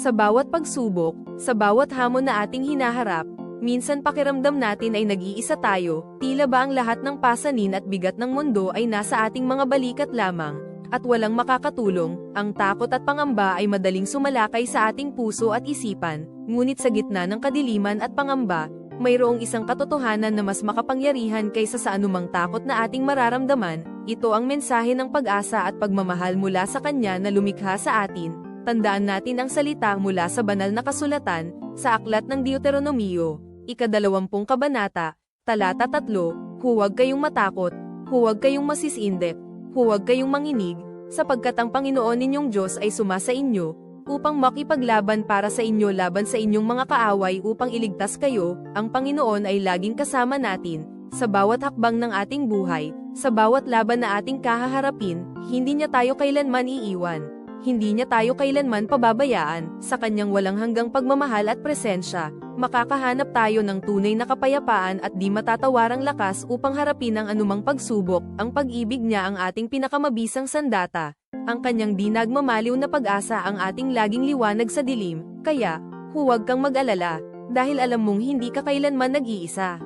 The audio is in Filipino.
Sa bawat pagsubok, sa bawat hamon na ating hinaharap, minsan pakiramdam natin ay nag-iisa tayo, tila ba ang lahat ng pasanin at bigat ng mundo ay nasa ating mga balikat lamang, at walang makakatulong. Ang takot at pangamba ay madaling sumalakay sa ating puso at isipan, ngunit sa gitna ng kadiliman at pangamba, mayroong isang katotohanan na mas makapangyarihan kaysa sa anumang takot na ating mararamdaman. Ito ang mensahe ng pag-asa at pagmamahal mula sa Kanya na lumikha sa atin. Tandaan natin ang salita mula sa banal na kasulatan, sa aklat ng Deuteronomio, ika-20 kabanata, talata 3, huwag kayong matakot, huwag kayong masisindep, huwag kayong manginig, sapagkat ang Panginoon ninyong Diyos ay sumasa inyo, upang makipaglaban para sa inyo laban sa inyong mga kaaway upang iligtas kayo. Ang Panginoon ay laging kasama natin, sa bawat hakbang ng ating buhay, sa bawat laban na ating kahaharapin. Hindi niya tayo kailanman iiwan. Hindi niya tayo kailanman pababayaan. Sa kanyang walang hanggang pagmamahal at presensya, makakahanap tayo ng tunay na kapayapaan at di matatawarang lakas upang harapin ang anumang pagsubok. Ang pag-ibig niya ang ating pinakamabisang sandata. Ang kanyang di nagmamaliw na pag-asa ang ating laging liwanag sa dilim. Kaya, huwag kang mag-alala, dahil alam mong hindi ka kailanman nag-iisa.